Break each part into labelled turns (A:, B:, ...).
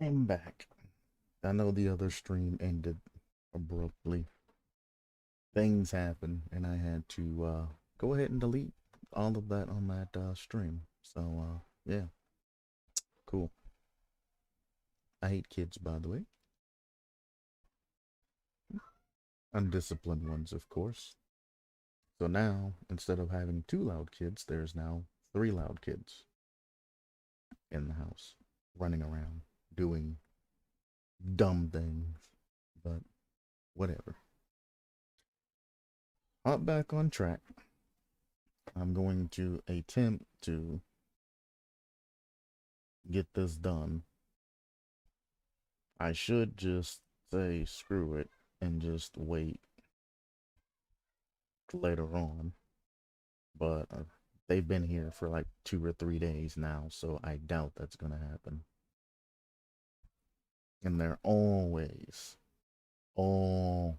A: I'm back. I know the other stream ended abruptly. Things happened, and I had to go ahead and delete all of that on that stream. So, yeah, cool. I hate kids, by the way. Undisciplined ones, of course. So now, instead of having two loud kids, there's now three loud kids in the house, running around, doing dumb things. But whatever. Hop back on track. I'm going to attempt to get this done. I should just say screw it and just wait later on, but they've been here for like 2 or 3 days now, so I doubt that's gonna happen. And they're always full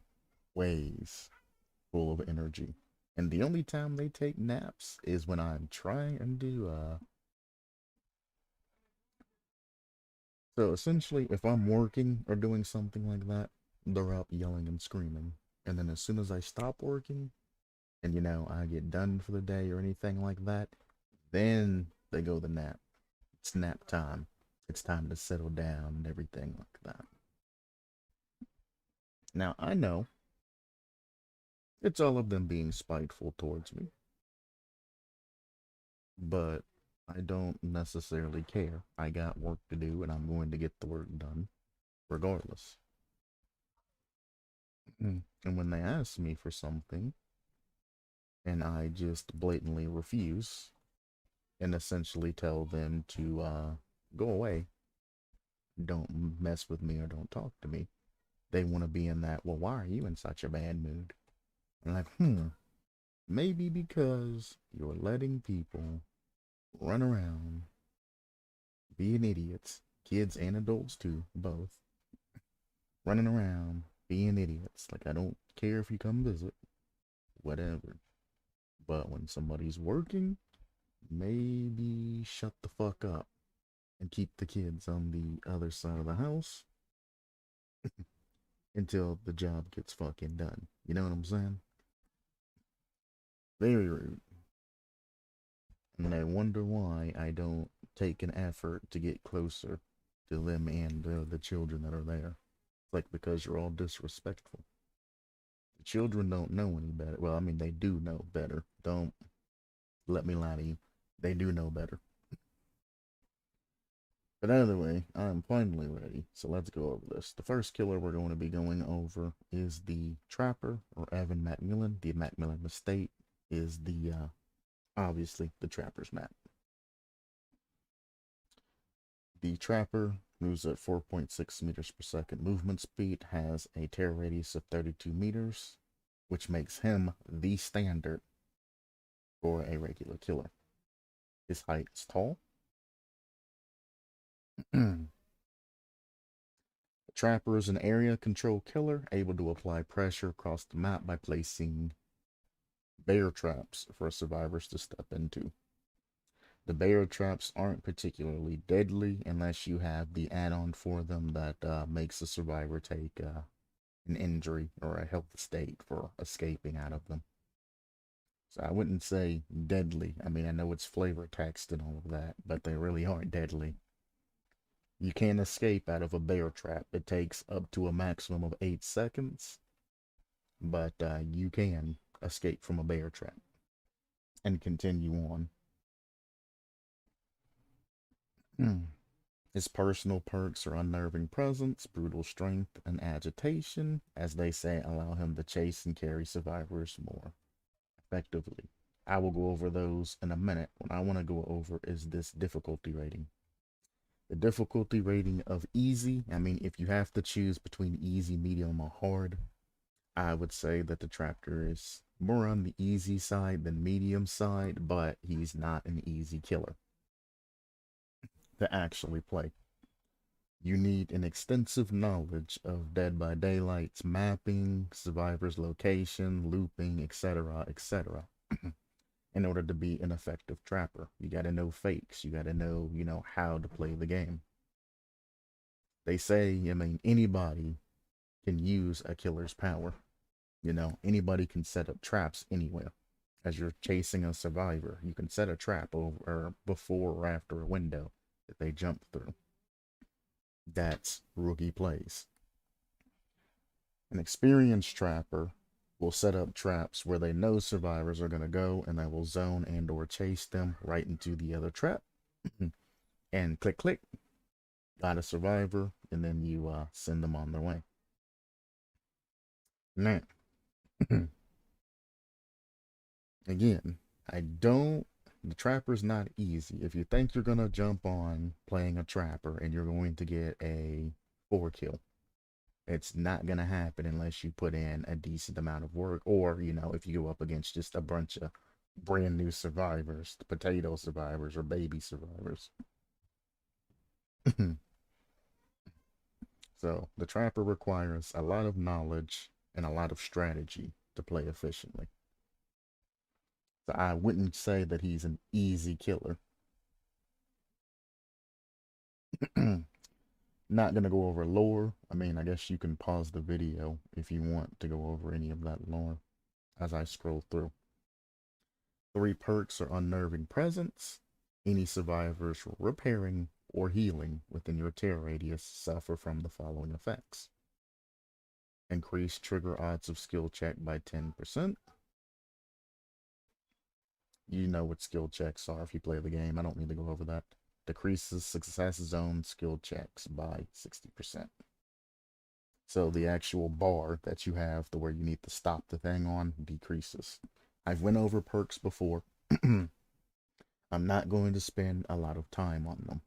A: of energy. And the only time they take naps is when I'm trying to so essentially, if I'm working or doing something like that, they're up yelling and screaming. And then as soon as I stop working and I get done for the day or anything like that, then they go to nap. It's nap time. It's time to settle down and everything like that. Now I know it's all of them being spiteful towards me, but I don't necessarily care. I got work to do and I'm going to get the work done regardless. And when they ask me for something and I just blatantly refuse and essentially tell them to go away, don't mess with me or don't talk to me, they want to be in that, well, why are you in such a bad mood? I'm like, maybe because you're letting people run around being idiots, kids and adults too, both, running around being idiots. Like, I don't care if you come visit, whatever. But when somebody's working, maybe shut the fuck up and keep the kids on the other side of the house until the job gets fucking done. You know what I'm saying? Very rude. And I wonder why I don't take an effort to get closer to them and the children that are there. It's like because you're all disrespectful. The children don't know any better. Well, I mean, they do know better. Don't let me lie to you. They do know better. But either way, I'm finally ready. So let's go over this. The first killer we're going to be going over is the Trapper, or Evan Macmillan. The Macmillan Estate is the, obviously, the Trapper's map. The Trapper moves at 4.6 meters per second movement speed, has a tear radius of 32 meters, which makes him the standard for a regular killer. His height is tall. The Trapper is an area control killer, able to apply pressure across the map by placing bear traps for survivors to step into. The bear traps aren't particularly deadly unless you have the add-on for them that makes the survivor take an injury or a health state for escaping out of them. So I wouldn't say deadly. I mean, I know it's flavor text and all of that, but they really aren't deadly. You can't escape out of a bear trap. It takes up to a maximum of 8 seconds, but you can escape from a bear trap and continue on. His personal perks are unnerving presence, brutal strength, and agitation, as they say, allow him to chase and carry survivors more effectively. I will go over those in a minute. What I want to go over is this difficulty rating. The difficulty rating of easy, I mean, if you have to choose between easy, medium, or hard, I would say that the Trapper is more on the easy side than medium side, but he's not an easy killer to actually play. You need an extensive knowledge of Dead by Daylight's mapping, survivors' location, looping, etc., etc., in order to be an effective trapper. You gotta know fakes. You gotta know, how to play the game. They say, I mean, anybody can use a killer's power. You know, anybody can set up traps anywhere. As you're chasing a survivor, you can set a trap over or before or after a window that they jump through. That's rookie plays. An experienced trapper will set up traps where they know survivors are going to go, and they will zone and or chase them right into the other trap. And click, click, got a survivor, and then you send them on their way. Now, again, the trapper's not easy. If you think you're going to jump on playing a trapper and you're going to get a 4 kill, it's not going to happen unless you put in a decent amount of work, or, you know, if you go up against just a bunch of brand new survivors, potato survivors or baby survivors. So the trapper requires a lot of knowledge and a lot of strategy to play efficiently. So I wouldn't say that he's an easy killer. Not going to go over lore. I mean, I guess you can pause the video if you want to go over any of that lore as I scroll through. 3 perks are Unnerving Presence. Any survivors repairing or healing within your tear radius suffer from the following effects. Increase trigger odds of skill check by 10%. You know what skill checks are if you play the game. I don't need to go over that. Decreases success zone skill checks by 60%. So the actual bar that you have to where you need to stop the thing on decreases. I've went over perks before. I'm not going to spend a lot of time on them.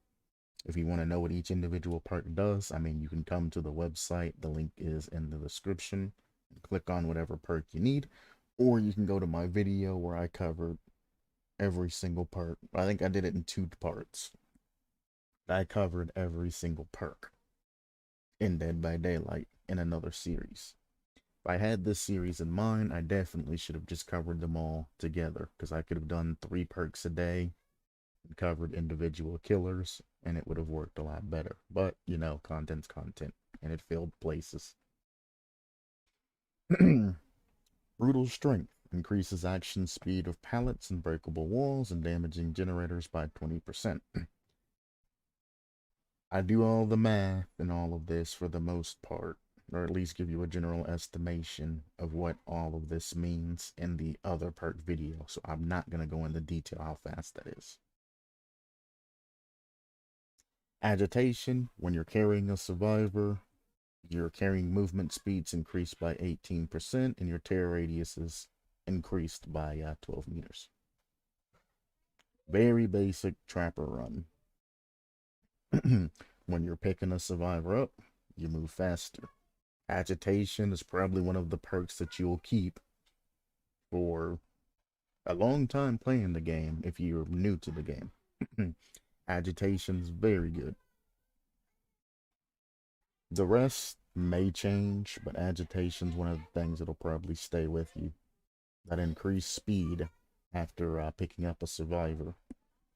A: If you want to know what each individual perk does, I mean, you can come to the website. The link is in the description. Click on whatever perk you need. Or you can go to my video where I covered every single perk. I think I did it in 2 parts. I covered every single perk in Dead by Daylight in another series. If I had this series in mind, I definitely should have just covered them all together, because I could have done 3 perks a day and covered individual killers, and it would have worked a lot better. But, you know, content's content, and it filled places. Brutal Strength increases action speed of pallets and breakable walls and damaging generators by 20%. I do all the math and all of this for the most part, or at least give you a general estimation of what all of this means in the other perk video, so I'm not going to go into detail how fast that is. Agitation, when you're carrying a survivor, your carrying movement speeds increased by 18% and your tear radius is increased by 12 meters. Very basic trapper run. When you're picking a survivor up, you move faster. Agitation is probably one of the perks that you'll keep for a long time playing the game if you're new to the game. Agitation's very good. The rest may change, but agitation's one of the things that'll probably stay with you. That increased speed after picking up a survivor.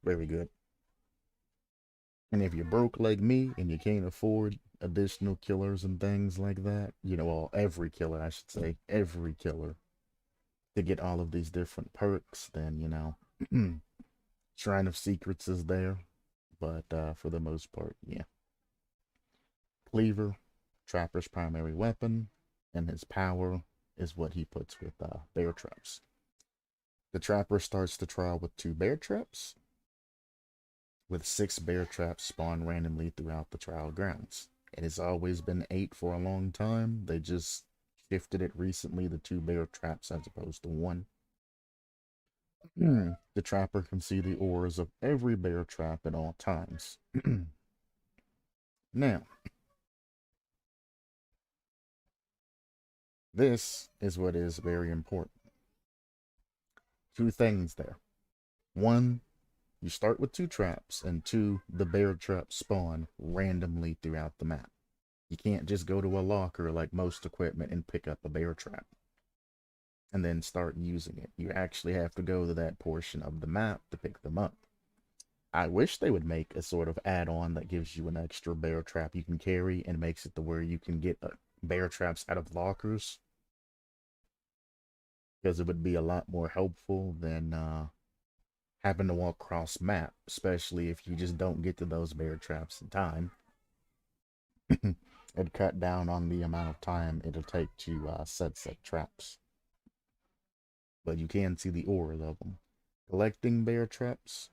A: Very good. And if you're broke like me and you can't afford additional killers and things like that, you know, well, every killer, I should say, every killer, to get all of these different perks, then, you know, Shrine of Secrets is there. But for the most part, yeah. Cleaver, Trapper's primary weapon, and his power is what he puts with bear traps. The Trapper starts the trial with 2 bear traps, with 6 bear traps spawn randomly throughout the trial grounds. It has always been 8 for a long time. They just shifted it recently to 2 bear traps as opposed to 1. The Trapper can see the auras of every bear trap at all times. Now, this is what is very important. 2 things there. 1, you start with 2 traps, and 2, the bear traps spawn randomly throughout the map. You can't just go to a locker like most equipment and pick up a bear trap and then start using it. You actually have to go to that portion of the map to pick them up. I wish they would make a sort of add-on that gives you an extra bear trap you can carry and makes it to where you can get bear traps out of lockers, because it would be a lot more helpful than having to walk cross map, especially if you just don't get to those bear traps in time. It'd cut down on the amount of time it'll take to set traps. But you can see the auras of them. Collecting bear traps.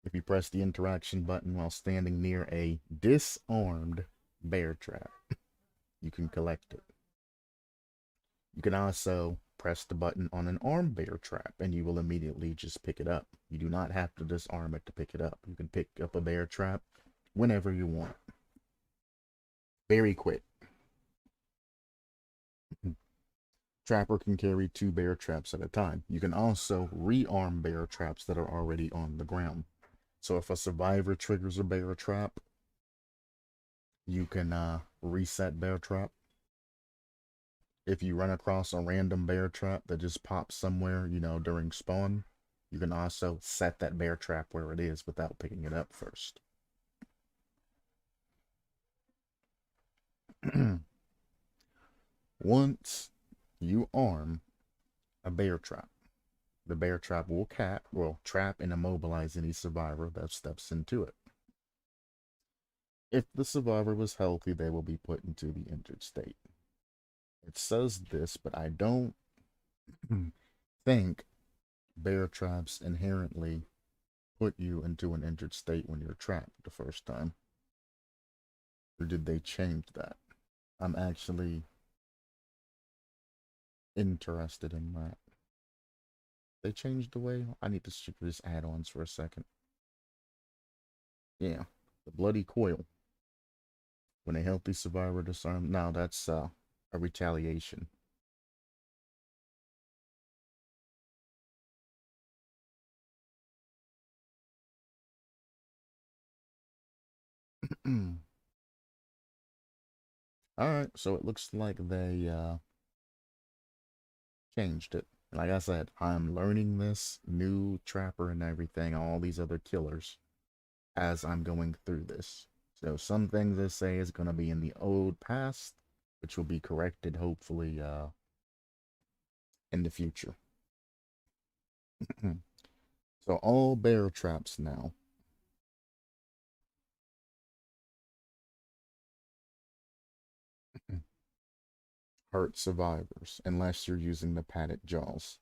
A: If you press the interaction button while standing near a disarmed bear trap, you can collect it. You can also press the button on an armed bear trap and you will immediately just pick it up. You do not have to disarm it to pick it up. You can pick up a bear trap whenever you want. Very quick. Trapper can carry 2 bear traps at a time. You can also rearm bear traps that are already on the ground. So if a survivor triggers a bear trap, you can reset bear trap. If you run across a random bear trap that just pops somewhere, you know, during spawn, you can also set that bear trap where it is without picking it up first. Once you arm a bear trap, the bear trap will trap and immobilize any survivor that steps into it. If the survivor was healthy, they will be put into the injured state. It says this, but I don't think bear traps inherently put you into an injured state when you're trapped the first time. Or did they change that? I'm actually interested in that. They changed the way? I need to check this add-ons for a second. Yeah, the bloody coil. When a healthy survivor disarmed. Now that's a retaliation. Alright, so it looks like they changed it. Like I said, I'm learning this new trapper and everything, all these other killers, as I'm going through this. So some things they say is going to be in the old past, which will be corrected hopefully in the future. So all bear traps now. Hurt survivors, unless you're using the padded jaws.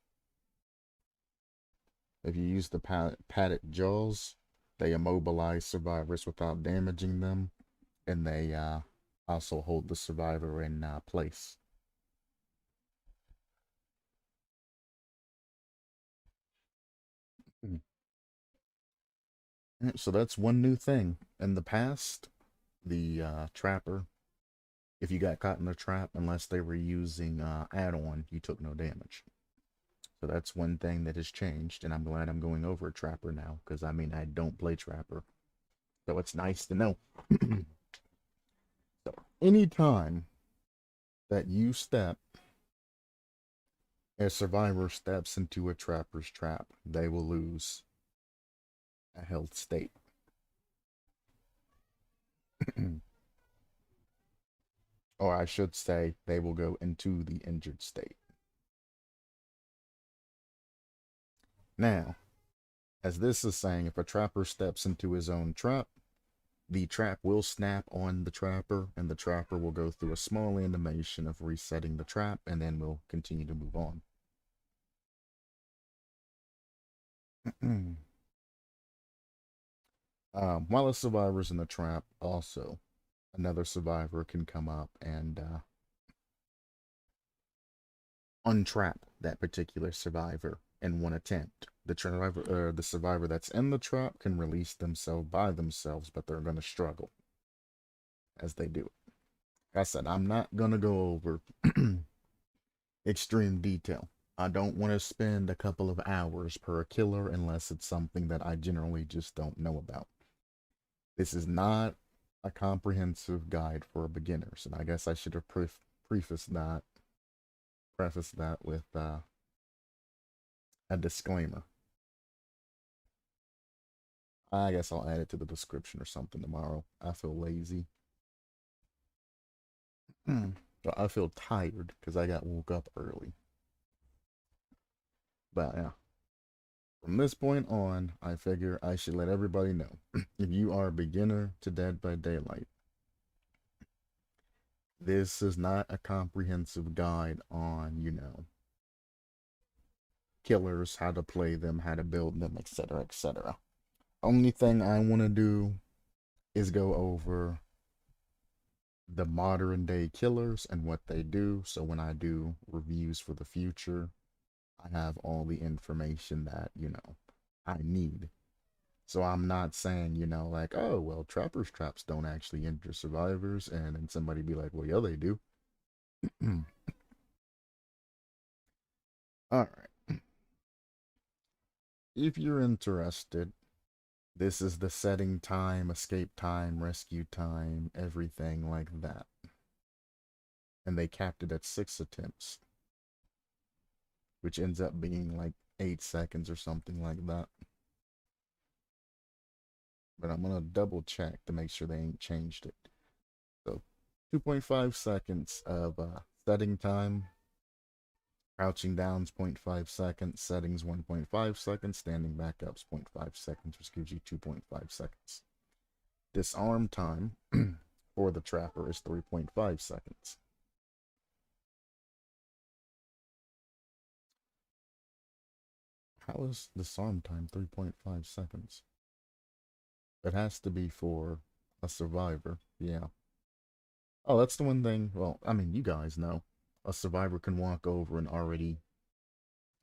A: If you use the padded jaws, they immobilize survivors without damaging them, and they also hold the survivor in place. So that's one new thing. In the past, the trapper, if you got caught in the trap, unless they were using add-on, you took no damage. So that's one thing that has changed, and I'm glad I'm going over trapper now, because I mean, I don't play trapper. So it's nice to know. So anytime that you a survivor steps into a trapper's trap, they will lose a health state. Or I should say, they will go into the injured state. Now, as this is saying, if a trapper steps into his own trap, the trap will snap on the trapper, and the trapper will go through a small animation of resetting the trap, and then we'll continue to move on. While a survivor's in the trap, also, another survivor can come up and untrap that particular survivor in one attempt. The survivor that's in the trap can release themselves by themselves, but they're going to struggle as they do it. Like I said, I'm not going to go over extreme detail. I don't want to spend a couple of hours per killer unless it's something that I generally just don't know about. This is not a comprehensive guide for beginners, and I guess I should have prefaced that with a disclaimer. I guess I'll add it to the description or something tomorrow. I feel lazy. I feel tired because I got woke up early. But yeah, from this point on, I figure I should let everybody know. If you are a beginner to Dead by Daylight, this is not a comprehensive guide on, killers, how to play them, how to build them, etc., etc. Only thing I want to do is go over the modern day killers and what they do. So when I do reviews for the future, I have all the information that, I need. So I'm not saying, like, oh, well, trappers' traps don't actually injure survivors. And then somebody be like, well, yeah, they do. All right. If you're interested, this is the setting time, escape time, rescue time, everything like that. And they capped it at 6 attempts, which ends up being like 8 seconds or something like that. But I'm gonna double check to make sure they ain't changed it. So 2.5 seconds of setting time. Crouching down's 0.5 seconds, settings 1.5 seconds, standing back up's 0.5 seconds, which gives you 2.5 seconds. Disarm time for the trapper is 3.5 seconds. How is disarm time 3.5 seconds? It has to be for a survivor, yeah. Oh, that's the one thing. Well, I mean, you guys know. A survivor can walk over an already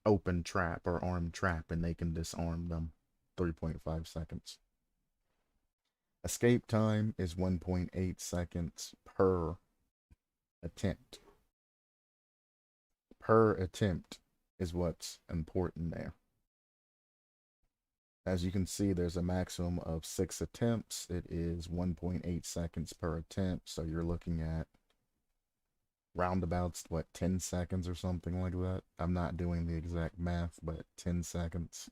A: open trap or armed trap and they can disarm them. 3.5 seconds. Escape time is 1.8 seconds per attempt. Per attempt is what's important there. As you can see, there's a maximum of 6 attempts. It is 1.8 seconds per attempt. So you're looking at roundabouts, what, 10 seconds or something like that? I'm not doing the exact math, but 10 seconds.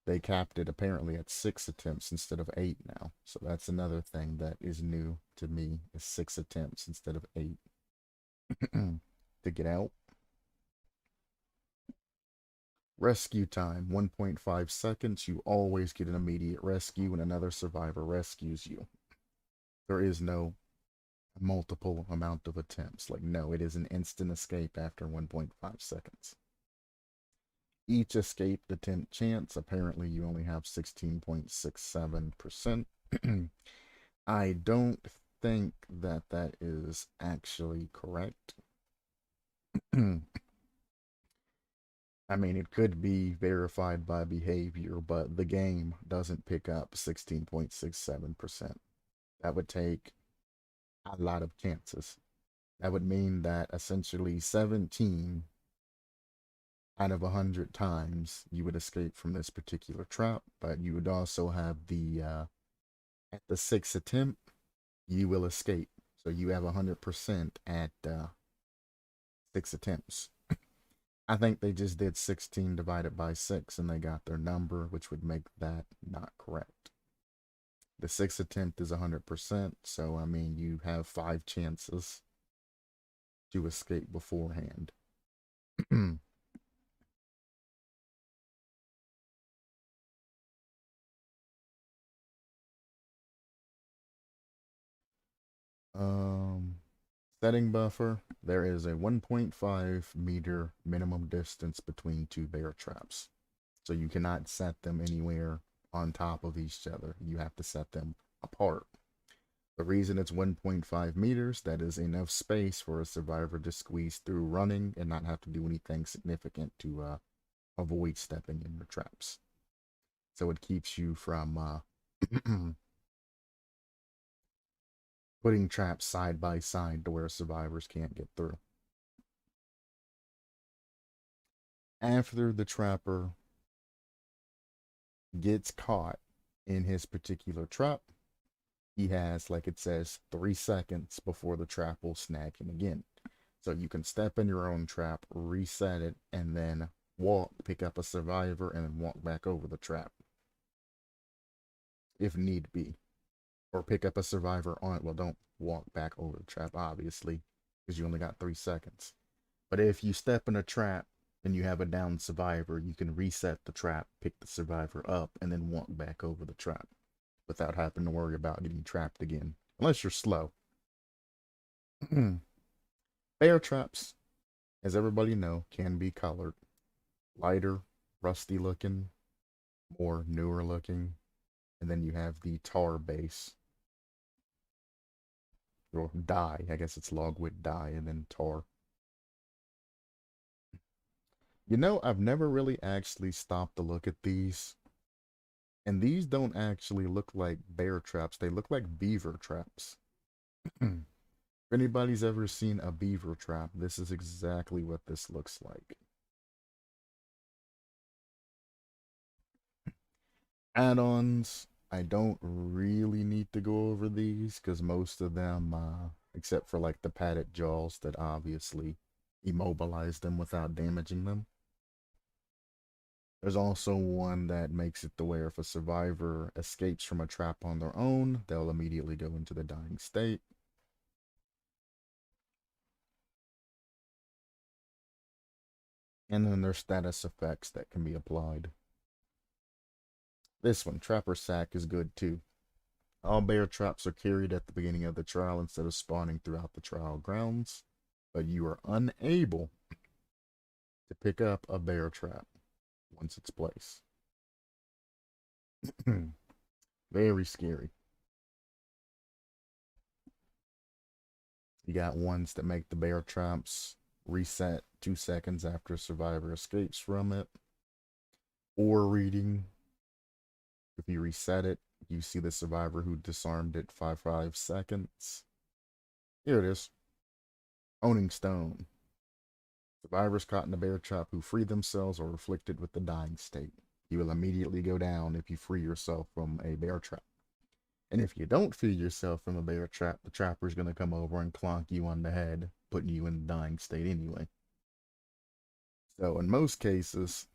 A: They capped it apparently at 6 attempts instead of 8 now. So that's another thing that is new to me, is 6 attempts instead of 8 to get out. Rescue time, 1.5 seconds. You always get an immediate rescue when another survivor rescues you. There is no multiple amount of attempts. Like, no, it is an instant escape after 1.5 seconds. Each escaped attempt chance, apparently you only have 16.67%. I don't think that that is actually correct. I mean, it could be verified by behavior, but the game doesn't pick up 16.67%. That would take a lot of chances. That would mean that essentially 17 out of 100 times you would escape from this particular trap, but you would also have at the 6th attempt, you will escape. So you have 100% at 6 attempts. I think they just did 16 divided by 6 and they got their number, which would make that not correct. The 6th attempt is 100%, so I mean, you have 5 chances to escape beforehand. um, Setting buffer, there is a 1.5 meter minimum distance between 2 bear traps. So you cannot set them anywhere on top of each other. You have to set them apart. The reason it's 1.5 meters, that is enough space for a survivor to squeeze through running and not have to do anything significant to avoid stepping in your traps. So it keeps you from putting traps side by side to where survivors can't get through. After the trapper gets caught in his particular trap, he has, like it says, 3 seconds before the trap will snag him again. So you can step in your own trap, reset it, and then walk, pick up a survivor, and then walk back over the trap. if need be. Or pick up a survivor on it. Well, don't walk back over the trap, obviously, because you only got 3 seconds. But if you step in a trap and you have a downed survivor, you can reset the trap, pick the survivor up, and then walk back over the trap without having to worry about getting trapped again. Unless you're slow. Bear traps, as everybody know, can be colored. Lighter, rusty looking, more newer looking. And then you have the tar base. Or dye. I guess it's logwood dye and then tar. You know, I've never really actually stopped to look at these. And these don't actually look like bear traps. They look like beaver traps. If anybody's ever seen a beaver trap, this is exactly what this looks like. Add-ons, I don't really need to go over these because most of them, except for like the padded jaws that obviously immobilize them without damaging them. There's also one that makes it the way if a survivor escapes from a trap on their own, they'll immediately go into the dying state. And then there's status effects that can be applied. This one, Trapper Sack, is good too. All bear traps are carried at the beginning of the trial instead of spawning throughout the trial grounds, but you are unable to pick up a bear trap once it's placed. Very scary. You got ones that make the bear traps reset 2 seconds after a survivor escapes from it. Or reading. If you reset it, you see the survivor who disarmed it 5 seconds. Here it is. Owning Stone. Survivors caught in a bear trap who free themselves are afflicted with the dying state. You will immediately go down if you free yourself from a bear trap. And if you don't free yourself from a bear trap, the trapper's going to come over and clonk you on the head, putting you in the dying state anyway. So in most cases,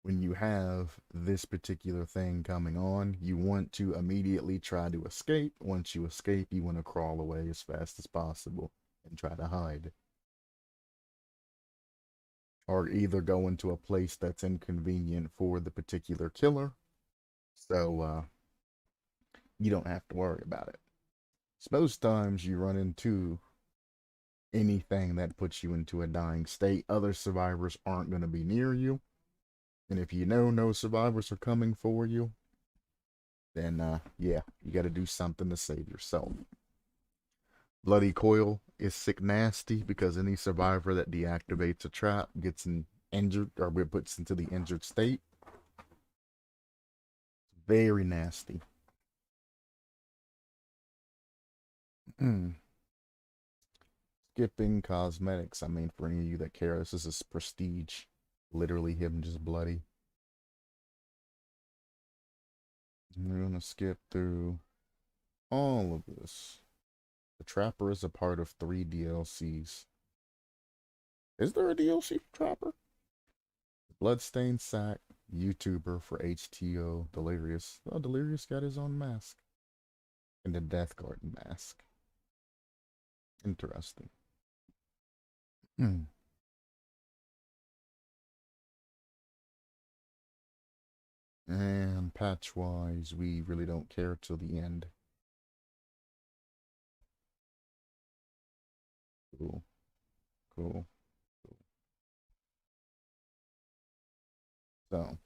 A: when you have this particular thing coming on, you want to immediately try to escape. Once you escape, you want to crawl away as fast as possible and try to hide. Or either go into a place that's inconvenient for the particular killer, so you don't have to worry about it. So most times you run into anything that puts you into a dying state, other survivors aren't going to be near you. And if you know no survivors are coming for you, then yeah, you got to do something to save yourself. Bloody Coil is sick nasty because any survivor that deactivates a trap gets injured or puts into the injured state. Very nasty. Skipping cosmetics. I mean, for any of you that care, this is a prestige. Literally him just bloody. We're going to skip through all of this. The Trapper is a part of 3 DLCs. Is there a DLC for Trapper? Bloodstained Sack, YouTuber for HTO, Delirious. Oh, Delirious got his own mask. And the Death Garden mask. Interesting. And patch-wise, we really don't care till the end. Cool. Cool. So,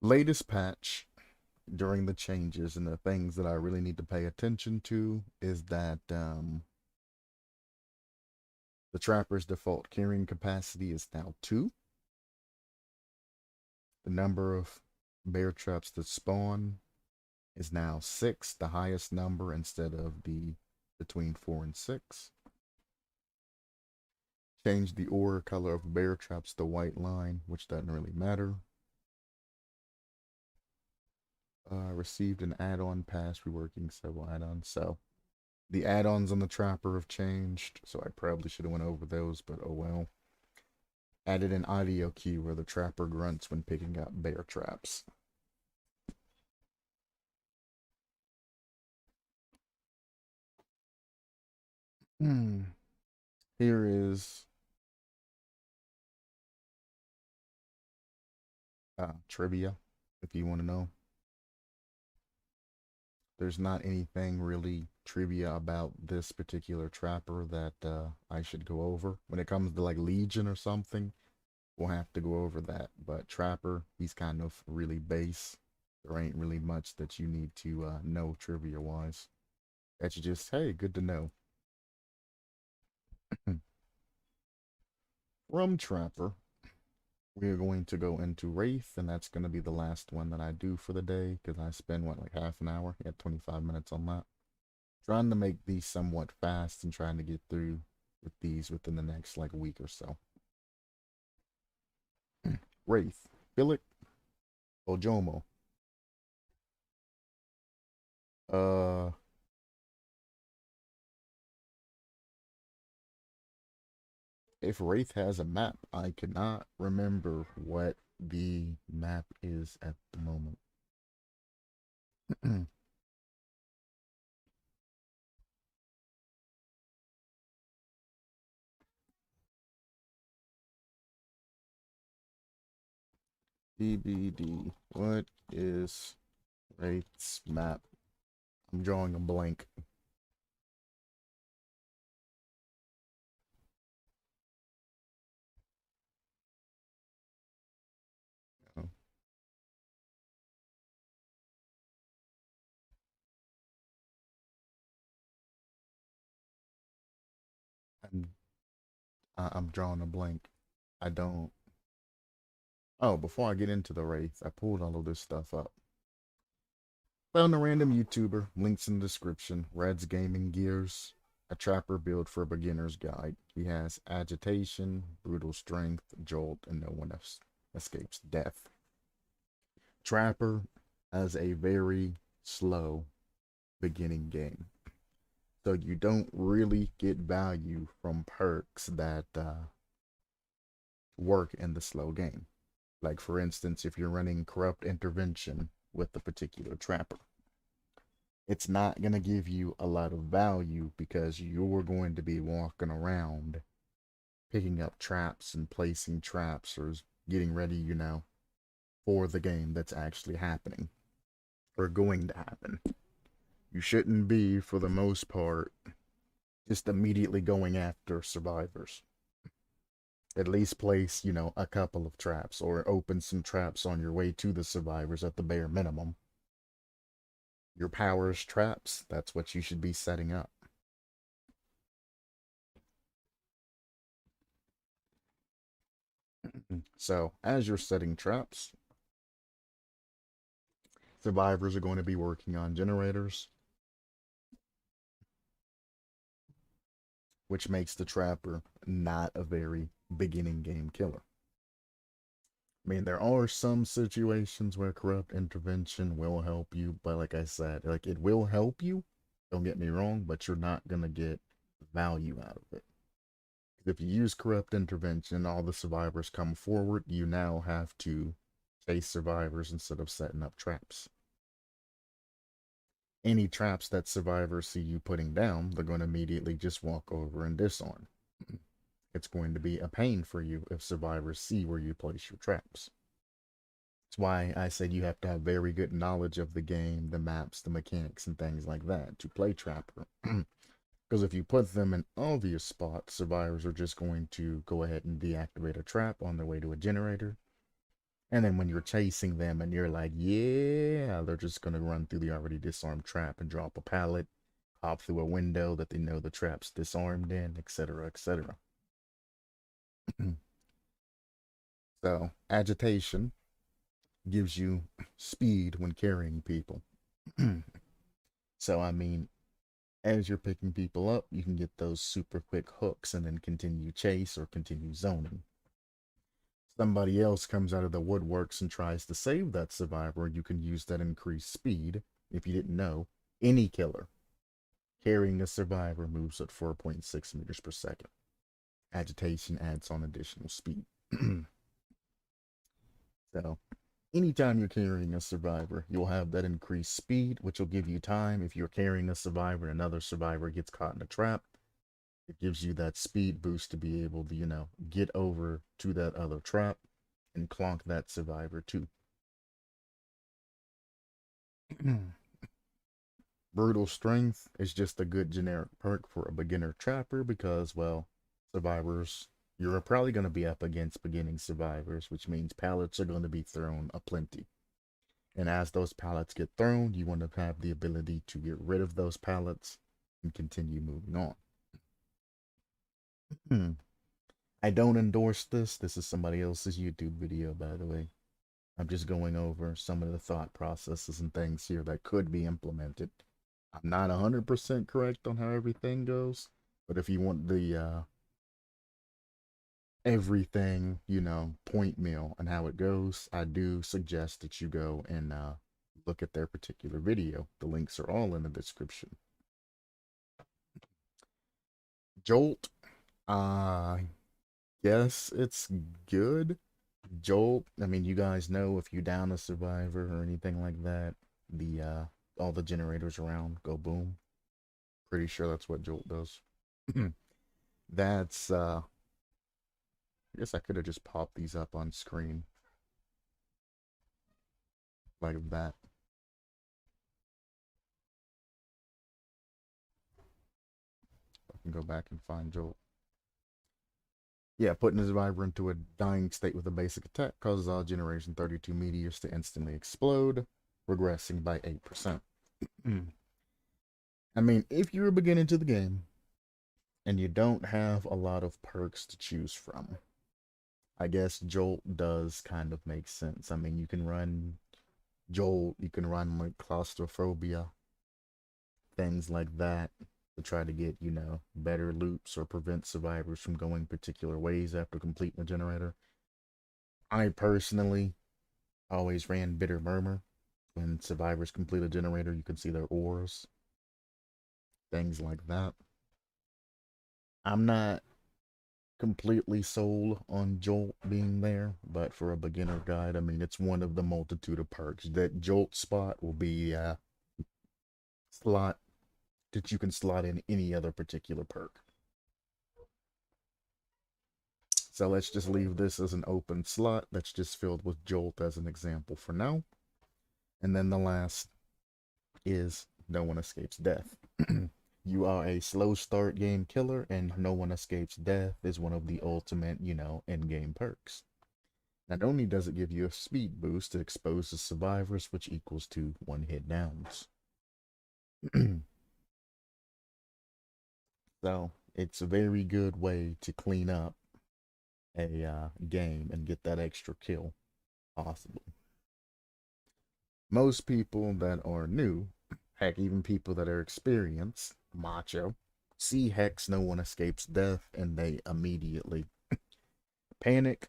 A: latest patch during the changes and the things that I really need to pay attention to is that the Trapper's default carrying capacity is now 2. The number of bear traps that spawn is now 6, the highest number instead of the between 4 and 6. Change the aura color of bear traps to white line, which doesn't really matter. Received an add-on pass reworking several add-ons. So the add-ons on the Trapper have changed, so I probably should have went over those, but oh well. Added an audio cue where the Trapper grunts when picking up bear traps. Here is trivia, if you want to know. There's not anything really trivia about this particular trapper that I should go over. When it comes to like Legion or something, we'll have to go over that. But Trapper, he's kind of really base. There ain't really much that you need to know trivia wise. That you just, hey, good to know. From Trapper, we are going to go into Wraith, and that's going to be the last one that I do for the day because I spend, what, like half an hour? Yeah, 25 minutes on that. Trying to make these somewhat fast and trying to get through with these within the next, like, week or so. Wraith, Philip, Ojomo. Uh, if Wraith has a map, I cannot remember what the map is at the moment. DBD, what is Wraith's map? I'm drawing a blank. Oh. I'm, I'm drawing a blank. I don't. Oh, before I get into the Wraith, I pulled all of this stuff up. Found a random YouTuber, links in the description, Red's Gaming Gears, a trapper build for a beginner's guide. He has Agitation, Brutal Strength, Jolt, and no one else escapes death. Trapper has a very slow beginning game. So you don't really get value from perks that work in the slow game. Like, for instance, if you're running Corrupt Intervention with the particular trapper, it's not going to give you a lot of value because you're going to be walking around picking up traps and placing traps or getting ready, for the game that's actually happening or going to happen. You shouldn't be, for the most part, just immediately going after survivors. At least place, a couple of traps or open some traps on your way to the survivors at the bare minimum. Your powers traps, that's what you should be setting up. So, as you're setting traps, survivors are going to be working on generators, which makes the trapper not a very beginning game killer. I mean, there are some situations where corrupt intervention will help you, but like I said, like it will help you, don't get me wrong, but you're not going to get value out of it. If you use corrupt intervention, all the survivors come forward, you now have to chase survivors instead of setting up traps. Any traps that survivors see you putting down, they're going to immediately just walk over and disarm. It's going to be a pain for you if survivors see where you place your traps. That's why I said you have to have very good knowledge of the game, the maps, the mechanics, and things like that to play Trapper. Because if you put them in obvious spots, survivors are just going to go ahead and deactivate a trap on their way to a generator. And then when you're chasing them and you're like, yeah, they're just going to run through the already disarmed trap and drop a pallet, hop through a window that they know the trap's disarmed in, etc., etc. So, agitation gives you speed when carrying people. So, I mean, as you're picking people up, you can get those super quick hooks and then continue chase or continue zoning. Somebody else comes out of the woodworks and tries to save that survivor, you can use that increased speed. If you didn't know, any killer carrying a survivor moves at 4.6 meters per second. Agitation adds on additional speed. So, anytime you're carrying a survivor, you'll have that increased speed, which will give you time. If you're carrying a survivor and another survivor gets caught in a trap, It gives you that speed boost to be able to, get over to that other trap and clonk that survivor too. Brutal Strength is just a good generic perk for a beginner trapper because, well, survivors, you're probably going to be up against beginning survivors, which means pallets are going to be thrown aplenty. And as those pallets get thrown, you want to have the ability to get rid of those pallets and continue moving on. I don't endorse this. This is somebody else's YouTube video, by the way. I'm just going over some of the thought processes and things here that could be implemented. I'm not 100% correct on how everything goes, but if you want the everything, point meal and how it goes, I do suggest that you go and look at their particular video. The links are all in the description. Jolt, yes, it's good. Jolt, I mean, you guys know if you down a survivor or anything like that, the all the generators around go boom. Pretty sure that's what Jolt does. That's I guess I could have just popped these up on screen like that. I can go back and find Jolt. Yeah, putting a survivor into a dying state with a basic attack causes all generation 32 meteors to instantly explode, regressing by 8%. I mean, if you're beginning to the game and you don't have a lot of perks to choose from, I guess Jolt does kind of make sense. I mean, you can run Jolt, you can run like claustrophobia, things like that to try to get, better loops or prevent survivors from going particular ways after completing the generator. I personally always ran Bitter Murmur. When survivors complete a generator, you can see their auras, things like that. I'm not completely sold on Jolt being there, but for a beginner guide, I mean, it's one of the multitude of perks. That Jolt spot will be a slot that you can slot in any other particular perk. So let's just leave this as an open slot that's just filled with Jolt as an example for now. And then the last is No One Escapes Death. You are a slow start game killer, and No One Escapes Death is one of the ultimate, end game perks. Not only does it give you a speed boost, it exposes survivors, which equals to 1 hit downs. So it's a very good way to clean up a game and get that extra kill, possibly. Most people that are new, heck, even people that are experienced, macho, see Hex No One Escapes Death, and they immediately panic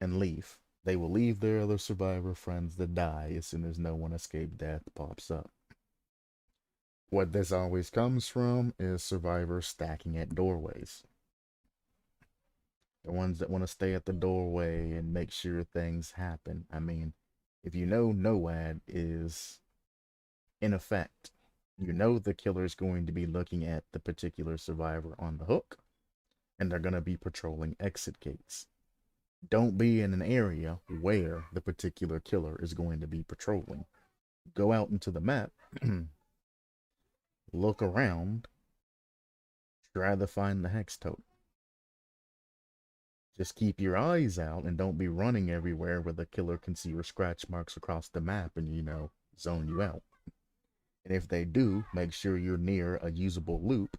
A: and leave. They will leave their other survivor friends that die as soon as No One Escapes Death pops up. What this always comes from is survivors stacking at doorways. The ones that want to stay at the doorway and make sure things happen. I mean, if you know NOAD is in effect, you know the killer is going to be looking at the particular survivor on the hook, and they're going to be patrolling exit gates. Don't be in an area where the particular killer is going to be patrolling. Go out into the map, look around, try to find the hex totem. Just keep your eyes out and don't be running everywhere where the killer can see your scratch marks across the map and, zone you out. And if they do, make sure you're near a usable loop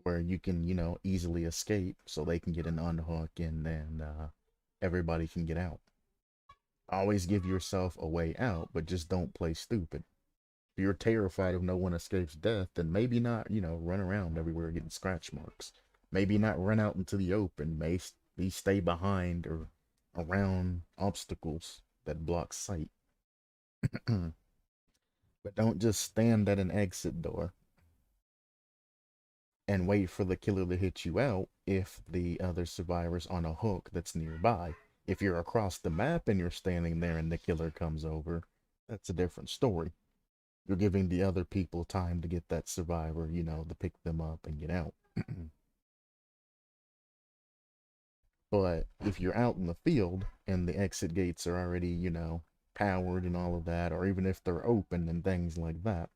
A: where you can, easily escape so they can get an unhook and then everybody can get out. Always give yourself a way out, but just don't play stupid. If you're terrified of No One Escapes Death, then maybe not, run around everywhere getting scratch marks. Maybe not run out into the open. Maybe stay behind or around obstacles that block sight. But don't just stand at an exit door and wait for the killer to hit you out if the other survivor's on a hook that's nearby. If you're across the map and you're standing there and the killer comes over, that's a different story. You're giving the other people time to get that survivor, to pick them up and get out. But if you're out in the field and the exit gates are already, powered and all of that, or even if they're open and things like that,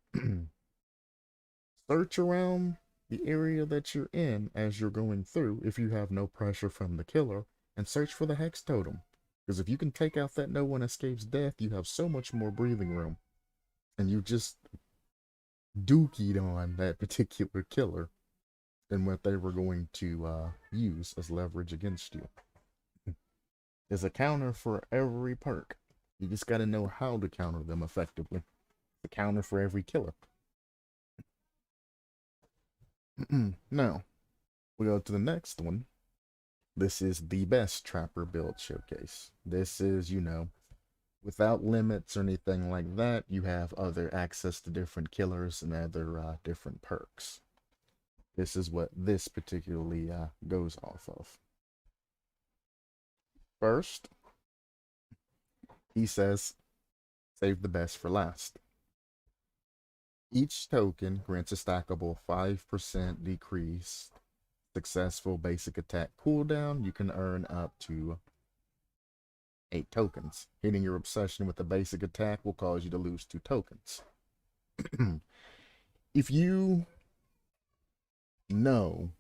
A: search around the area that you're in as you're going through if you have no pressure from the killer, and search for the hex totem. Because if you can take out that no one escapes death, you have so much more breathing room. And you just dookied on that particular killer and what they were going to use as leverage against you. There's a counter for every perk. You just got to know how to counter them effectively. The counter for every killer. Now, we go to the next one. This is the best trapper build showcase. This is, without limits or anything like that. You have other access to different killers and other different perks. This is what this particularly goes off of. First, he says, save the best for last. Each token grants a stackable 5% decrease successful basic attack cooldown. You can earn up to 8 tokens. Hitting your obsession with a basic attack will cause you to lose 2 tokens. If you know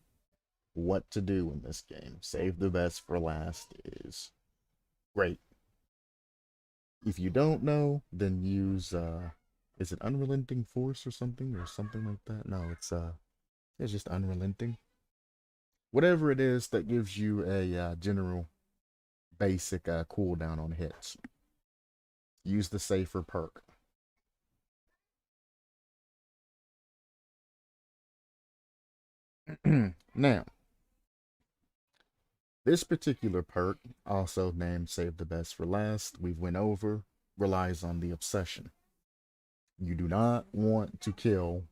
A: what to do in this game, save the best for last is great. If you don't know, then use is it Unrelenting Force or something like that? No, it's just Unrelenting. Whatever it is that gives you a general basic cooldown on hits. Use the safer perk. Now, this particular perk, also named Save the Best for Last, we've went over, relies on the obsession. You do not want to kill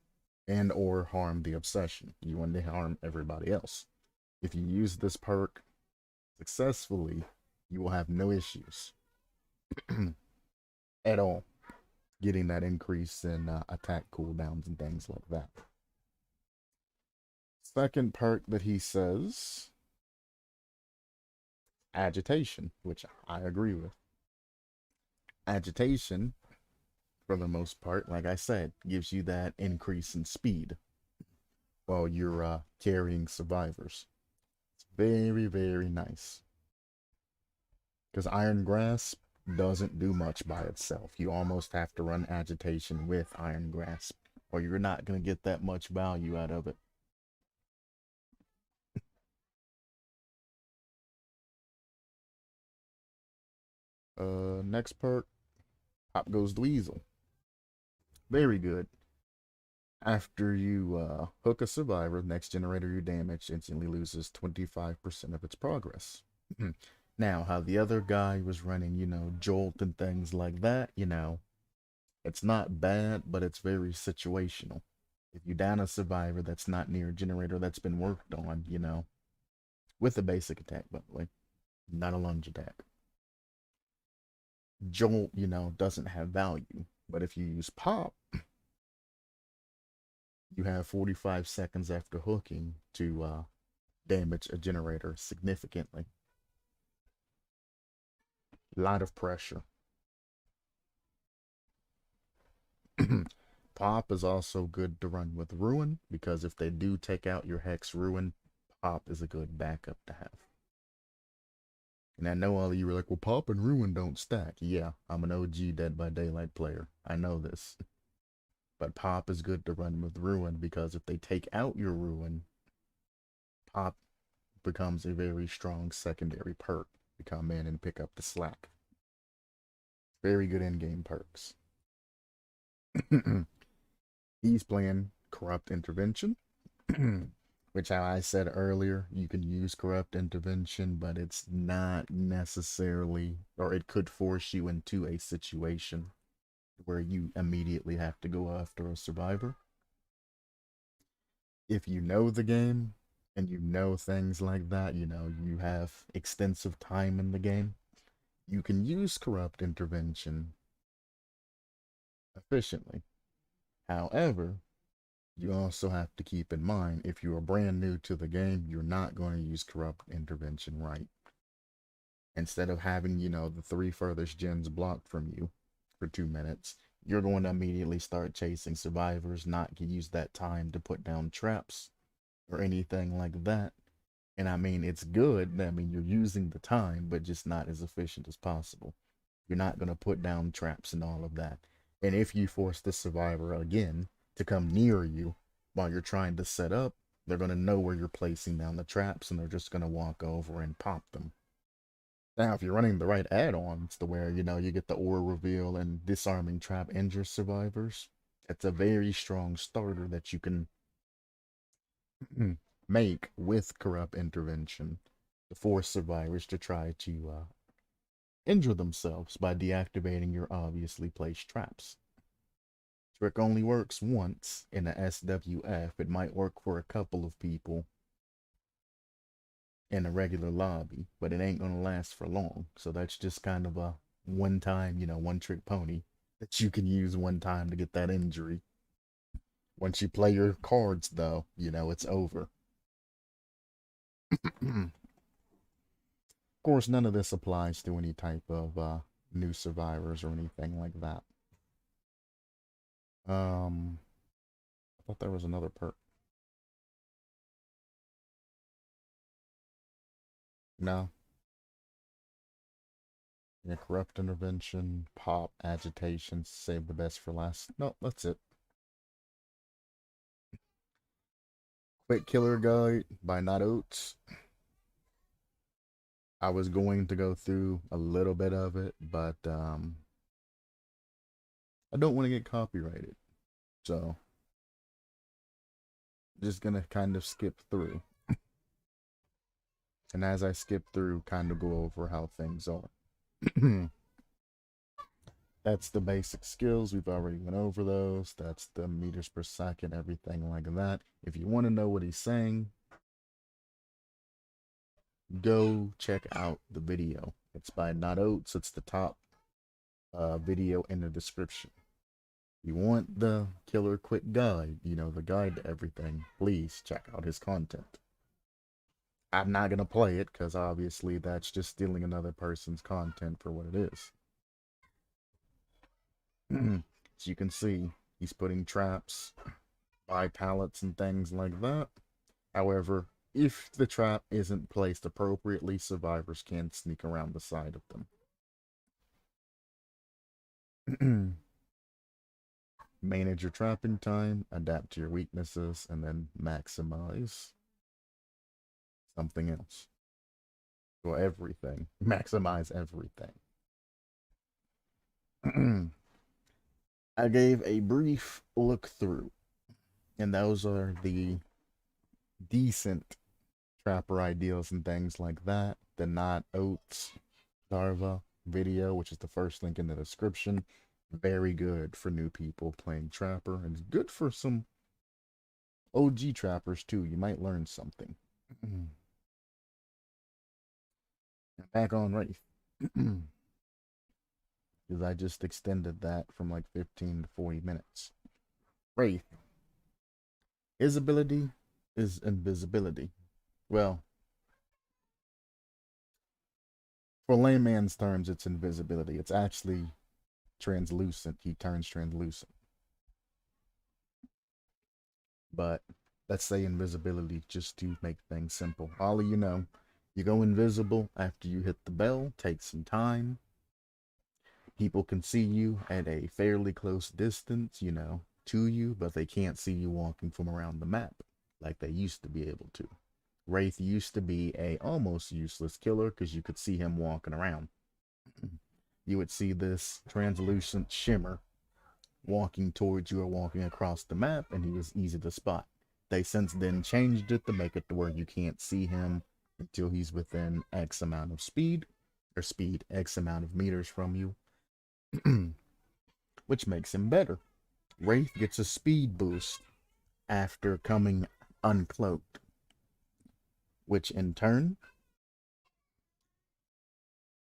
A: and or harm the obsession. You want to harm everybody else. If you use this perk successfully, you will have no issues at all getting that increase in attack cooldowns and things like that. Second perk that he says, Agitation, which I agree with. Agitation, for the most part, like I said, gives you that increase in speed while you're carrying survivors. It's very, very nice. Because Iron Grasp doesn't do much by itself. You almost have to run Agitation with Iron Grasp, or you're not going to get that much value out of it. Next perk, Pop Goes the Weasel. Very good. After you hook a survivor, next generator you damage instantly loses 25% of its progress. Now, how the other guy was running, Jolt and things like that, it's not bad, but it's very situational. If you down a survivor that's not near a generator that's been worked on, with a basic attack, by the way, not a lunge attack. Jolt, doesn't have value. But if you use Pop, you have 45 seconds after hooking to damage a generator significantly. A lot of pressure. Pop is also good to run with Ruin, because if they do take out your Hex Ruin, Pop is a good backup to have. And I know all of you were like, well, Pop and Ruin don't stack. Yeah, I'm an OG Dead by Daylight player. I know this. But Pop is good to run with Ruin, because if they take out your Ruin, Pop becomes a very strong secondary perk to come in and pick up the slack. Very good in-game perks. He's playing Corrupt Intervention. Which, how I said earlier, you can use Corrupt Intervention, but it's not necessarily, or it could force you into a situation where you immediately have to go after a survivor. If you know the game, and you know things like that, you have extensive time in the game, you can use Corrupt Intervention efficiently. However, you also have to keep in mind, if you are brand new to the game, you're not going to use Corrupt Intervention right. Instead of having, you know, the 3 furthest gens blocked from you for 2 minutes, you're going to immediately start chasing survivors, not use that time to put down traps or anything like that. And I mean, it's good. I mean, you're using the time, but just not as efficient as possible. You're not going to put down traps and all of that. And if you force the survivor again to come near you while you're trying to set up, they're going to know where you're placing down the traps and they're just going to walk over and pop them. Now, if you're running the right add-ons to where, you know, you get the aura reveal and disarming trap injures survivors, it's a very strong starter that you can make with corrupt intervention to force survivors to try to injure themselves by deactivating your obviously placed traps. Trick only works once in a SWF. It might work for a couple of people in a regular lobby, but it ain't gonna last for long. So that's just kind of a one time, you know, one trick pony that you can use one time to get that injury. Once you play your cards, though, you know, it's over. Of course, none of this applies to any type of new survivors or anything like that. I thought there was another perk. No. Yeah, corrupt intervention, pop, agitation, save the best for last. No, that's it. Quick Killer Guide by Not Oats. I was going to go through a little bit of it, but I don't want to get copyrighted. So, just gonna kind of skip through. And as I skip through, kind of go over how things are. That's the basic skills. We've already went over those. That's the meters per second, everything like that. If you want to know what he's saying, go check out the video. It's by Not Oats. It's the top video in the description. You want the killer quick guide, you know, the guide to everything, please check out his content. I'm not going to play it because obviously that's just stealing another person's content for what it is. As you can see, he's putting traps by pallets and things like that. However, if the trap isn't placed appropriately, survivors can sneak around the side of them. Manage your trapping time, adapt to your weaknesses, and then maximize something else. Well, everything. Maximize everything. I gave a brief look through, and those are the decent trapper ideals and things like that. The Not Oats Darva video, which is the first link in the description. Very good for new people playing Trapper, and it's good for some OG trappers too. You might learn something. Back on Wraith. Because I just extended that from like 15 to 40 minutes. Wraith. His ability is invisibility. Well, for layman's terms, it's invisibility. It's actually translucent. He turns translucent. But let's say invisibility just to make things simple. All of you know, you go invisible after you hit the bell, take some time. People can see you at a fairly close distance, you know, to you, but they can't see you walking from around the map like they used to be able to. Wraith used to be a almost useless killer because you could see him walking around. You would see this translucent shimmer walking towards you or walking across the map, and he was easy to spot. They since then changed it to make it to where you can't see him until he's within X amount of speed, or speed X amount of meters from you, which makes him better. Wraith gets a speed boost after coming uncloaked, which in turn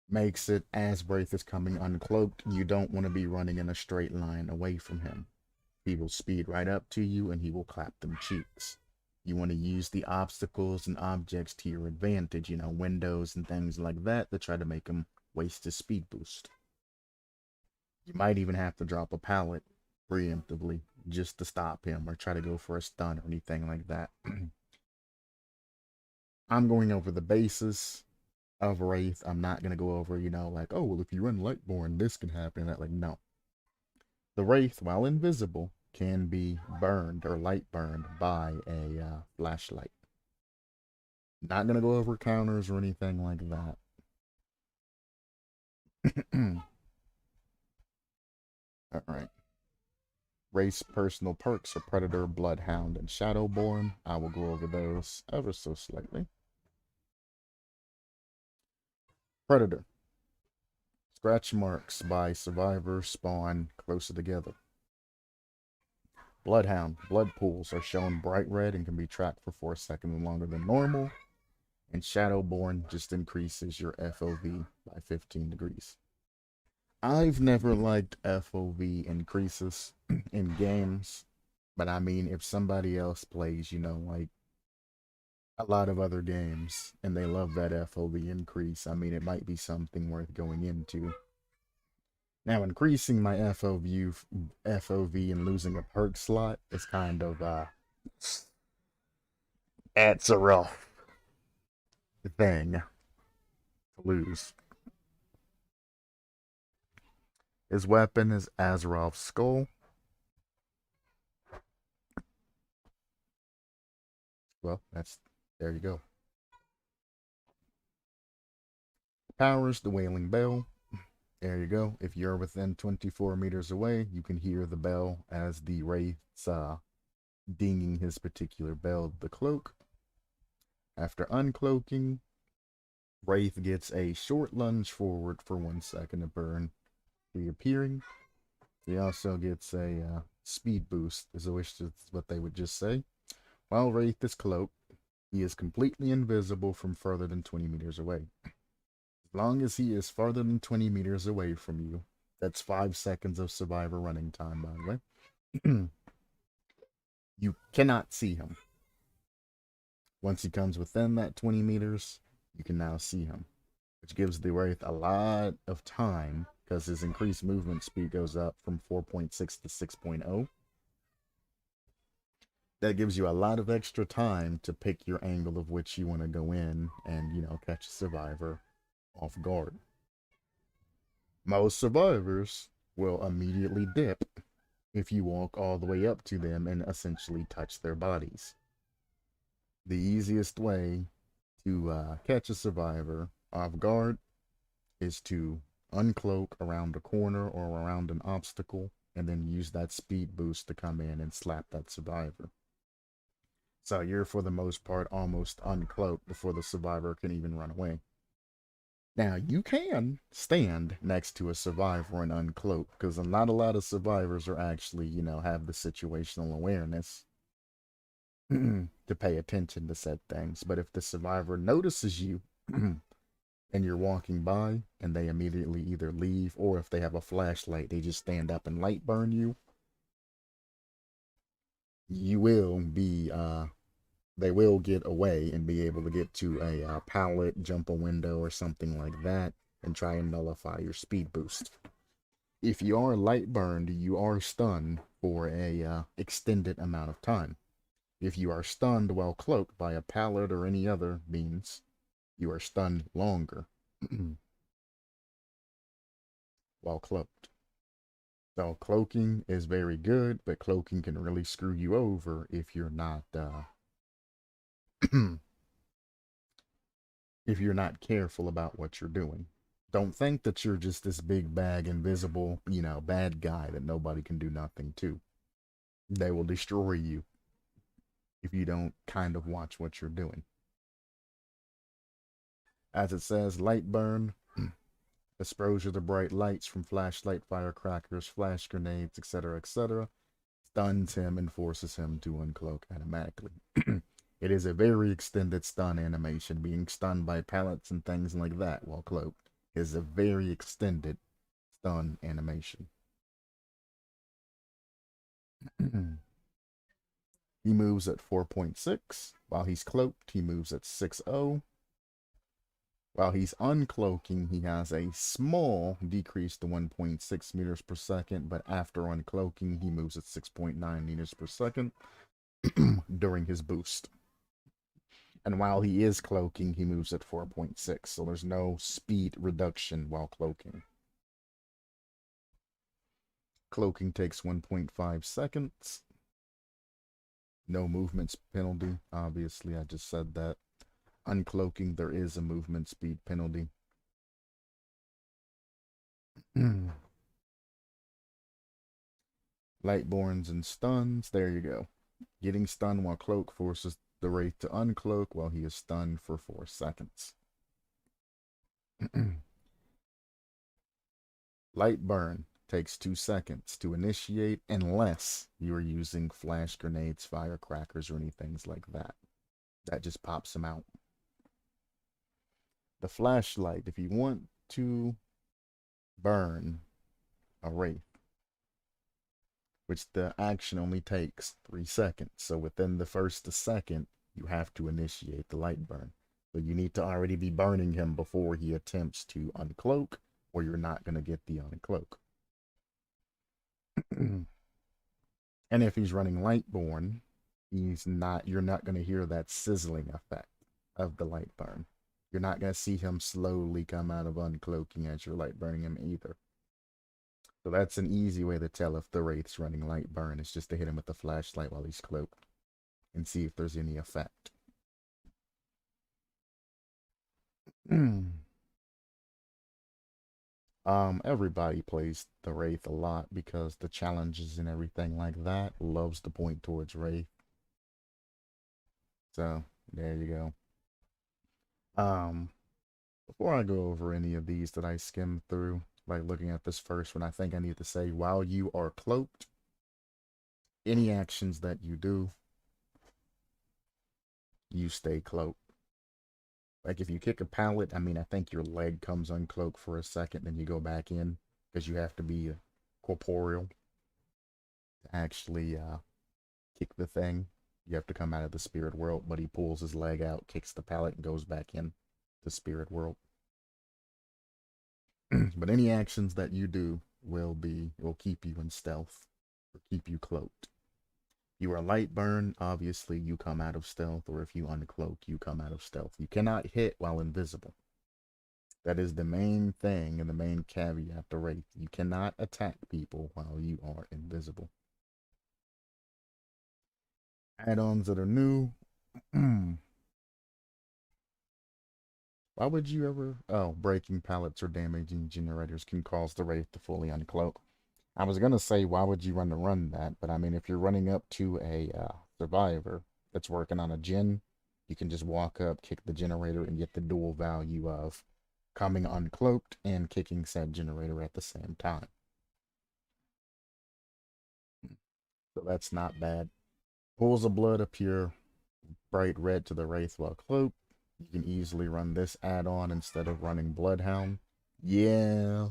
A: makes it, as Wraith is coming uncloaked, you don't want to be running in a straight line away from him. He will speed right up to you and he will clap them cheeks. You want to use the obstacles and objects to your advantage, you know, windows and things like that, to try to make him waste his speed boost. You might even have to drop a pallet preemptively just to stop him or try to go for a stun or anything like that. I'm going over the basis of Wraith. I'm not going to go over, you know, like, oh, well, if you run Lightborn, this can happen. That, like, no. The Wraith, while invisible, can be burned or light burned by a flashlight. Not going to go over counters or anything like that. Alright. Wraith's personal perks are Predator, Bloodhound, and Shadowborn. I will go over those ever so slightly. Predator. Scratch marks by survivors spawn closer together. Bloodhound. Blood pools are shown bright red and can be tracked for 4 seconds longer than normal. And Shadowborn just increases your FOV by 15 degrees. I've never liked FOV increases in games, but I mean, if somebody else plays, you know, like a lot of other games, and they love that FOV increase, I mean, it might be something worth going into. Now, increasing my FOV and losing a perk slot is kind of, it's a rough thing to lose. His weapon is Azerov's skull. Well, there you go. Powers the Wailing Bell. There you go. If you're within 24 meters away, you can hear the bell as the Wraith's dinging his particular bell, the cloak. After uncloaking, Wraith gets a short lunge forward for 1 second to burn, reappearing. He also gets a speed boost, is what they would just say. While Wraith is cloaked, he is completely invisible from further than 20 meters away. As long as he is farther than 20 meters away from you, that's 5 seconds of survivor running time, by the way. You cannot see him. Once he comes within that 20 meters, you can now see him, which gives the Wraith a lot of time because his increased movement speed goes up from 4.6 to 6.0. That gives you a lot of extra time to pick your angle of which you want to go in and, you know, catch a survivor off guard. Most survivors will immediately dip if you walk all the way up to them and essentially touch their bodies. The easiest way to catch a survivor off guard is to uncloak around a corner or around an obstacle and then use that speed boost to come in and slap that survivor. So you're, for the most part, almost uncloaked before the survivor can even run away. Now, you can stand next to a survivor and uncloak, because not a lot of survivors are actually, you know, have the situational awareness to pay attention to said things. But if the survivor notices you and you're walking by and they immediately either leave, or if they have a flashlight, they just stand up and light burn you, you will be, they will get away and be able to get to a pallet, jump a window or something like that, and try and nullify your speed boost. If you are light burned, you are stunned for a extended amount of time. If you are stunned while cloaked by a pallet or any other means, you are stunned longer while cloaked. So cloaking is very good, but cloaking can really screw you over if you're not if you're not careful about what you're doing. Don't think that you're just this big bag, invisible, you know, bad guy that nobody can do nothing to. They will destroy you if you don't kind of watch what you're doing. As it says, light burn, exposure to bright lights from flashlight, firecrackers, flash grenades, etc., etc., stuns him and forces him to uncloak automatically. It is a very extended stun animation. Being stunned by pallets and things like that while cloaked is a very extended stun animation. He moves at 4.6. While he's cloaked, he moves at 6.0. While he's uncloaking, he has a small decrease to 1.6 meters per second, but after uncloaking, he moves at 6.9 meters per second during his boost. And while he is cloaking, he moves at 4.6, so there's no speed reduction while cloaking. Cloaking takes 1.5 seconds. No movement penalty. Obviously, I just said that. Uncloaking, there is a movement speed penalty. Lightborns and stuns. There you go. Getting stunned while cloak forces the Wraith to uncloak while he is stunned for 4 seconds. Light burn takes 2 seconds to initiate unless you are using flash grenades, firecrackers, or anything like that. That just pops them out. The flashlight, if you want to burn a Wraith, which the action only takes 3 seconds. So within the first second, you have to initiate the light burn. So you need to already be burning him before he attempts to uncloak, or you're not going to get the uncloak. And if he's running Lightborn, you're not going to hear that sizzling effect of the light burn. You're not going to see him slowly come out of uncloaking as you're light burning him either. So that's an easy way to tell if the Wraith's running light burn. It's just to hit him with the flashlight while he's cloaked and see if there's any effect. Everybody plays the Wraith a lot because the challenges and everything like that loves to point towards Wraith. So there you go. Before I go over any of these that I skimmed through, like looking at this first one, I think I need to say, while you are cloaked, any actions that you do, you stay cloaked. Like if you kick a pallet, I mean, I think your leg comes uncloaked for a second, then you go back in because you have to be corporeal to actually kick the thing. You have to come out of the spirit world, but he pulls his leg out, kicks the pallet, and goes back in the spirit world. But any actions that you do will keep you in stealth or keep you cloaked. You are light burn, obviously you come out of stealth, or if you uncloak, you come out of stealth. You cannot hit while invisible. That is the main thing and the main caveat to Wraith. You cannot attack people while you are invisible. Add-ons that are new. Why would you ever... Oh, breaking pallets or damaging generators can cause the Wraith to fully uncloak. I was going to say, why would you run that? But I mean, if you're running up to a survivor that's working on a gen, you can just walk up, kick the generator, and get the dual value of coming uncloaked and kicking said generator at the same time. So that's not bad. Pools of blood appear bright red to the Wraith while cloaked. You can easily run this add-on instead of running Bloodhound. Yeah,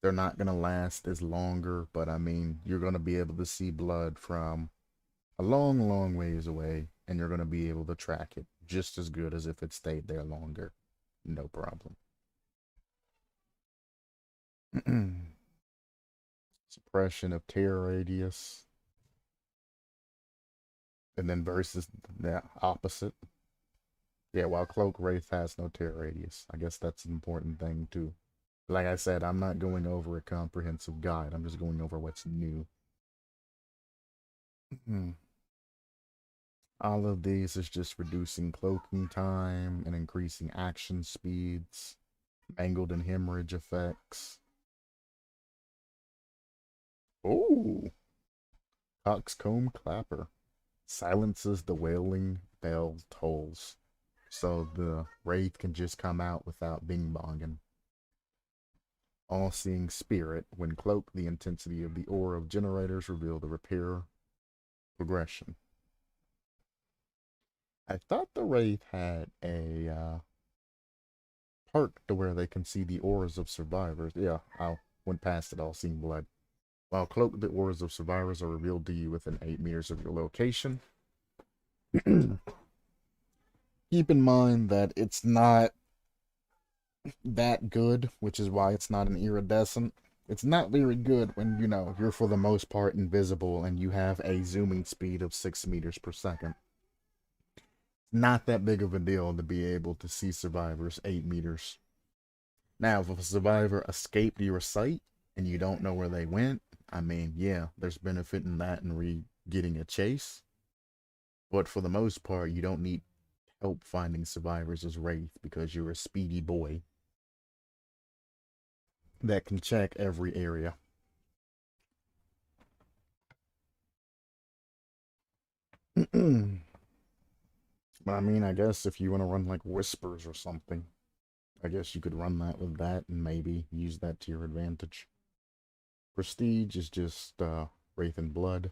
A: they're not going to last as longer, but I mean, you're going to be able to see blood from a long, long ways away, and you're going to be able to track it just as good as if it stayed there longer. No problem. Suppression of tear radius. And then versus the opposite. Yeah, while Cloak Wraith has no tear radius. I guess that's an important thing too. Like I said, I'm not going over a comprehensive guide. I'm just going over what's new. All of these is just reducing cloaking time and increasing action speeds. Mangled and hemorrhage effects. Oh! Coxcomb Clapper. Silences the wailing bell tolls. So the Wraith can just come out without bing-bonging. All-seeing spirit. When cloaked, the intensity of the aura of generators reveal the repair progression. I thought the Wraith had a perk to where they can see the auras of survivors. Yeah, I went past it, all seeing blood. While cloaked, the auras of survivors are revealed to you within 8 meters of your location. Keep in mind that it's not that good, which is why it's not an iridescent. It's not very good when, you're for the most part invisible and you have a zooming speed of 6 meters per second. Not that big of a deal to be able to see survivors 8 meters. Now, if a survivor escaped your sight and you don't know where they went, I mean, yeah, there's benefit in that and getting a chase. But for the most part, you don't need help finding survivors as Wraith because you're a speedy boy that can check every area. But I mean, I guess if you want to run like whispers or something, I guess you could run that with that and maybe use that to your advantage. Prestige is just Wraith and Blood.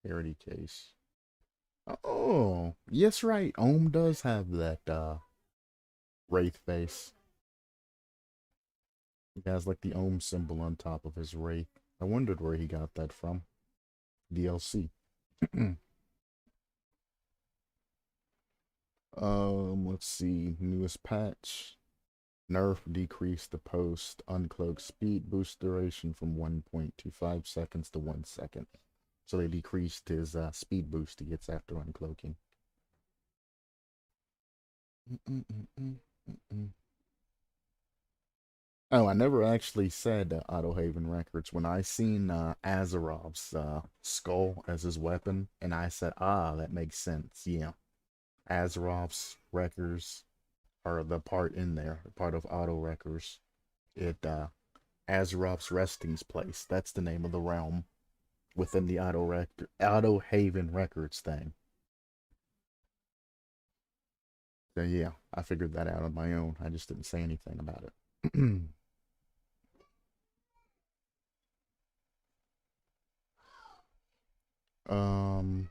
A: Charity case. Oh, yes, right. Ohm does have that Wraith face. He has like the Ohm symbol on top of his Wraith. I wondered where he got that from. DLC. Let's see. Newest patch. Nerf decreased the post uncloak speed boost duration from 1.25 seconds to 1 second. So they decreased his speed boost he gets after uncloaking. Oh, I never actually said Autohaven Records. When I seen Azerov's skull as his weapon, and I said, that makes sense. Yeah. Azerov's Records are the part in there, part of Auto Records. It Azerov's resting place. That's the name of the realm within the Autohaven Records thing. So yeah, I figured that out on my own. I just didn't say anything about it. um,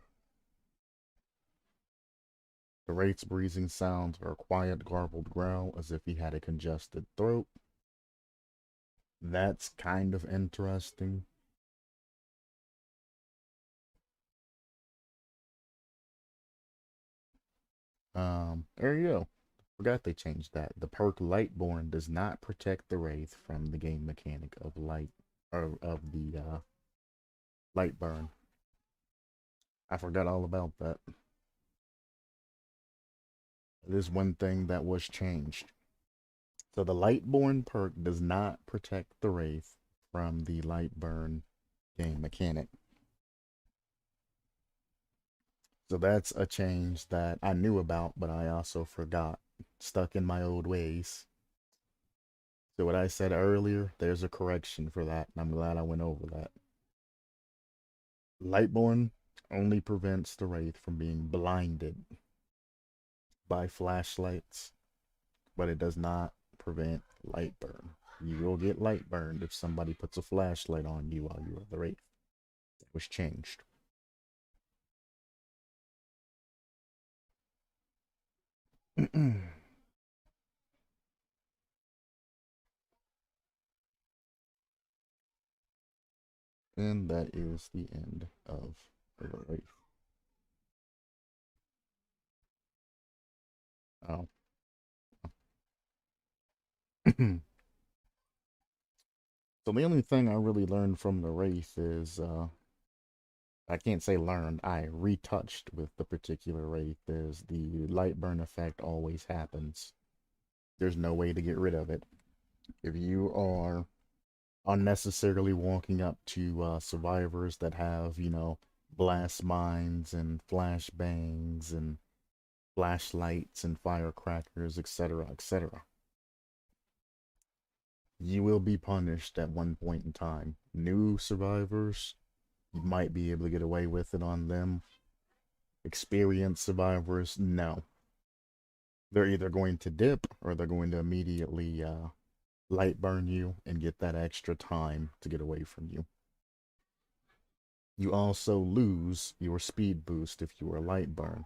A: the Wraith's breathing sounds are a quiet, garbled growl as if he had a congested throat. That's kind of interesting. There you go. Forgot they changed that. The perk Lightborn does not protect the Wraith from the game mechanic of light, or of the light burn. I forgot all about that. It is one thing that was changed. So the Lightborn perk does not protect the Wraith from the light burn game mechanic. So that's a change that I knew about, but I also forgot. Stuck in my old ways. So what I said earlier, there's a correction for that, and I'm glad I went over that. Lightborn only prevents the Wraith from being blinded by flashlights, but it does not prevent light burn. You will get light burned if somebody puts a flashlight on you while you are the Wraith. That was changed. And that is the end of the Wraith. Oh. So the only thing I really learned from the Wraith is I can't say learned, I retouched with the particular Wraith is the light burn effect always happens. There's no way to get rid of it. If you are unnecessarily walking up to survivors that have, blast mines and flashbangs and flashlights and firecrackers, etc., etc., you will be punished at one point in time. New survivors, you might be able to get away with it on them. Experienced survivors, no. They're either going to dip or they're going to immediately light burn you and get that extra time to get away from you. You also lose your speed boost if you are light burn.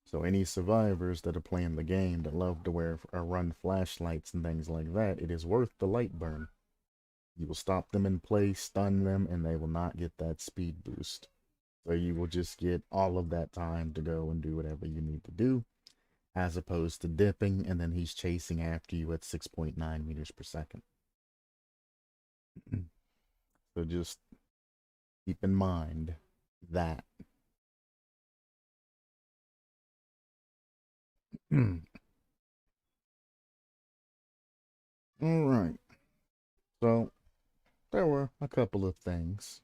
A: So any survivors that are playing the game that love to wear or run flashlights and things like that, it is worth the light burn. You will stop them in place, stun them, and they will not get that speed boost. So you will just get all of that time to go and do whatever you need to do, as opposed to dipping, and then he's chasing after you at 6.9 meters per second. So just keep in mind that. All right. So there were a couple of things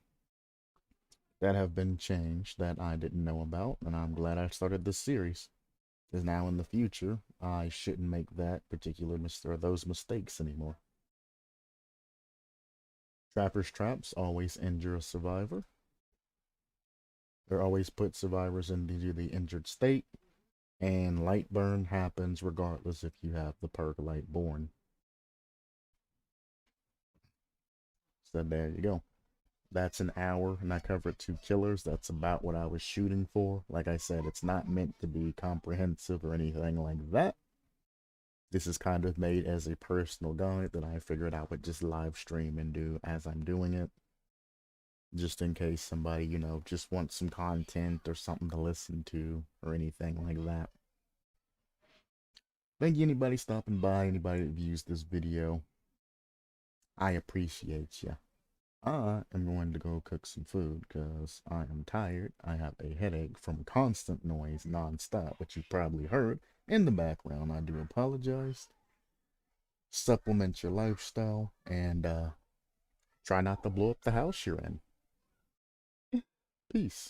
A: that have been changed that I didn't know about, and I'm glad I started this series. Because now in the future, I shouldn't make that particular or those mistakes anymore. Trapper's traps always injure a survivor. They always put survivors into the injured state, and light burn happens regardless if you have the perk light born. So there you go. That's an hour, and I covered 2 killers. That's about what I was shooting for. Like I said, it's not meant to be comprehensive or anything like that. This is kind of made as a personal guide that I figured I would just live stream and do as I'm doing it. Just in case somebody, just wants some content or something to listen to or anything like that. Thank you anybody stopping by, anybody that views this video. I appreciate you. I am going to go cook some food because I am tired. I have a headache from constant noise non-stop, which you probably heard in the background. I do apologize. Supplement your lifestyle and try not to blow up the house you're in. Peace.